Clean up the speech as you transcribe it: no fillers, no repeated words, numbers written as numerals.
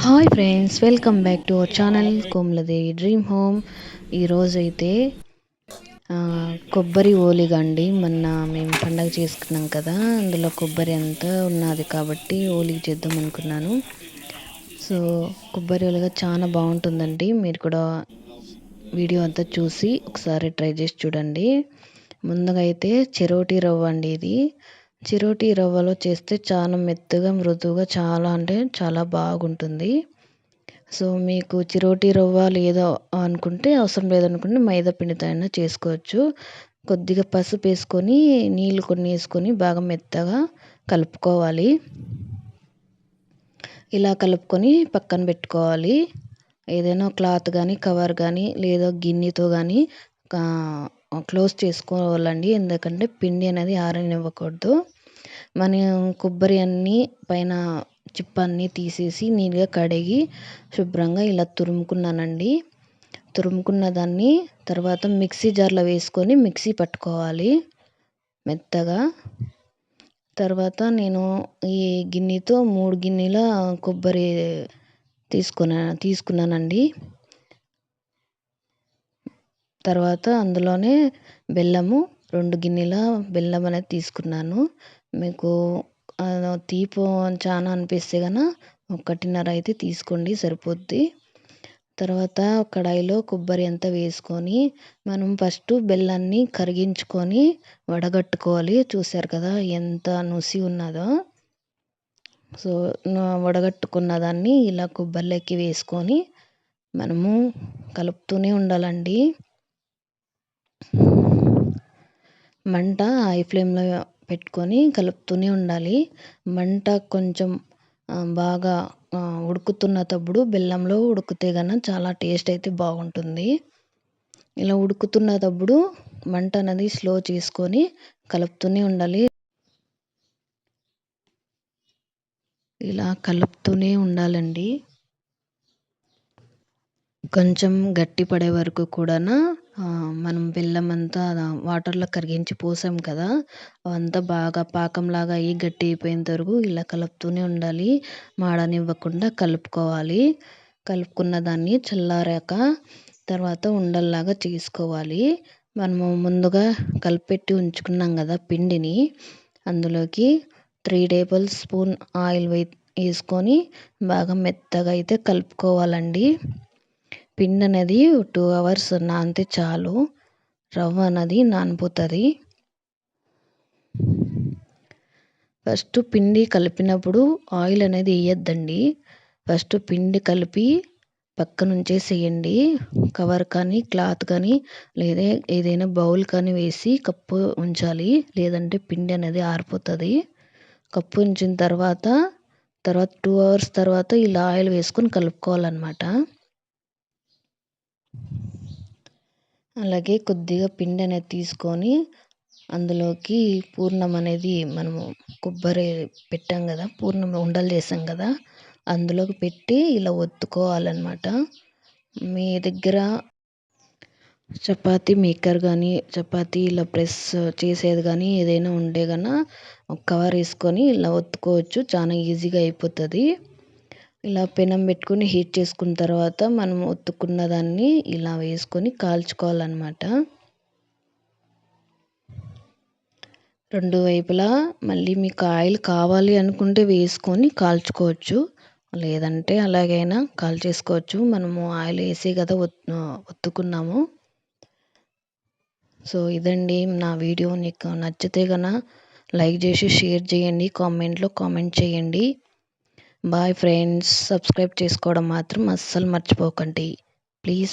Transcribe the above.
Hi friends, welcome back to our channel Komaladevi dream home. ఈరోజైతే కొబ్బరి ఓలిగా అండి. మొన్న మేము పండగ చేసుకున్నాం కదా, అందులో కొబ్బరి అంతా ఉన్నది కాబట్టి ఓలిగా చేద్దాం అనుకున్నాను. సో కొబ్బరి ఓలిగా చాలా బాగుంటుందండి. మీరు కూడా వీడియో అంతా చూసి ఒకసారి ట్రై చేసి చూడండి. ముందుగా అయితే చిరోటి రవ్వ అండి. ఇది చిరోటి రవ్వలో చేస్తే చాలా మెత్తగా మృదువుగా చాలా అంటే చాలా బాగుంటుంది. సో మీకు చిరోటి రవ్వ లేదో అనుకుంటే అవసరం లేదనుకుంటే మైదా పిండితో అయినా చేసుకోవచ్చు. కొద్దిగా పసుపు వేసుకొని నీళ్ళు కొన్ని వేసుకొని బాగా మెత్తగా కలుపుకోవాలి. ఇలా కలుపుకొని పక్కన పెట్టుకోవాలి. ఏదైనా క్లాత్ కానీ కవర్ కానీ లేదా గిన్నెతో కానీ క్లోజ్ చేసుకోవాలండి. ఎందుకంటే పిండి అనేది ఆరనివ్వకూడదు. మనం కొబ్బరి అన్నీ పైన చిప్పన్నీ తీసేసి నీట్గా కడిగి శుభ్రంగా ఇలా తురుముకున్నానండి. తురుముకున్న దాన్ని తర్వాత మిక్సీ జార్లో వేసుకొని మిక్సీ పట్టుకోవాలి మెత్తగా. తర్వాత నేను ఈ గిన్నెతో 3 గిన్నెల కొబ్బరి తీసుకున్నానండి. తర్వాత అందులోనే బెల్లము 2 గిన్నెల బెల్లం అనేది తీసుకున్నాను. మీకు తీపి చాలా అనిపిస్తే కనుక 1.5 అయితే తీసుకోండి, సరిపోద్ది. తర్వాత కడాయిలో కొబ్బరి అంతా వేసుకొని మనం ఫస్ట్ బెల్లాన్ని కరిగించుకొని వడగట్టుకోవాలి. చూసారు కదా ఎంత నుసి ఉన్నదో. సో వడగట్టుకున్న దాన్ని ఇలా కొబ్బరిలోకి వేసుకొని మనము కలుపుతూనే ఉండాలండి. మంట హై ఫ్లేమ్లో పెట్టుకొని కలుపుతూనే ఉండాలి. మంట కొంచెం బాగా ఉడుకుతున్నప్పుడు బెల్లంలో ఉడికితే కనుక చాలా టేస్ట్ అయితే బాగుంటుంది. ఇలా ఉడుకుతున్నప్పుడు మంట అనేది స్లో చేసుకొని కలుపుతూనే ఉండాలి. ఇలా కలుపుతూనే ఉండాలండి. కొంచెం గట్టి పడే వరకు కూడా మనం బెల్లం అంతా వాటర్లో కరిగించి పోసాం కదా, అవంతా బాగా పాకంలాగా అయ్యి గట్టి అయిపోయేంత వరకు ఇలా కలుపుతూనే ఉండాలి. మాడనివ్వకుండా కలుపుకోవాలి. కలుపుకున్న దాన్ని చల్లారాక తర్వాత ఉండల్లాగా చేసుకోవాలి. మనము ముందుగా కలిపెట్టి ఉంచుకున్నాం కదా పిండిని, అందులోకి 3 టేబుల్ స్పూన్ ఆయిల్ వేసుకొని బాగా మెత్తగా అయితే కలుపుకోవాలండి. పిండి అనేది 2 అవర్స్ నానితే చాలు, రవ్వ అనేది నానిపోతుంది. ఫస్ట్ పిండి కలిపినప్పుడు ఆయిల్ అనేది వేయొద్దండి. ఫస్ట్ పిండి కలిపి పక్కన ఉంచేసేయండి. కవర్ కానీ క్లాత్ కానీ లేదా ఏదైనా బౌల్ కానీ వేసి కప్పు ఉంచాలి, లేదంటే పిండి అనేది ఆరిపోతుంది. కప్పు ఉంచిన తర్వాత 2 అవర్స్ తర్వాత ఇలా ఆయిల్ వేసుకొని కలుపుకోవాలన్నమాట. అలాగే కొద్దిగా పిండి అనేది తీసుకొని అందులోకి పూర్ణం అనేది మనము కొబ్బరి పెట్టాం కదా, పూర్ణం ఉండలు చేసాం కదా, అందులోకి పెట్టి ఇలా ఒత్తుకోవాలన్నమాట. మీ దగ్గర చపాతీ మేకర్ కానీ చపాతీ ఇలా ప్రెస్ చేసేది కానీ ఏదైనా ఉంటే కనుక ఒక కవర్ వేసుకొని ఇలా ఒత్తుకోవచ్చు, చాలా ఈజీగా అయిపోతుంది. ఇలా పెనం పెట్టుకొని హీట్ చేసుకున్న తర్వాత మనం ఒత్తుకున్న దాన్ని ఇలా వేసుకొని కాల్చుకోవాలన్నమాట. 2 వైపులా మళ్ళీ మీకు ఆయిల్ కావాలి అనుకుంటే వేసుకొని కాల్చుకోవచ్చు, లేదంటే అలాగైనా కాల్చేసుకోవచ్చు. మనము ఆయిల్ వేసి కదా ఒత్తుకున్నాము. సో ఇదండి నా వీడియో. నీకు నచ్చితే కనుక లైక్ చేసి షేర్ చేయండి, కామెంట్లో కామెంట్ చేయండి. Bye friends. సబ్స్క్రైబ్ చేసుకోవడం మాత్రం అస్సలు మర్చిపోకండి ప్లీజ్.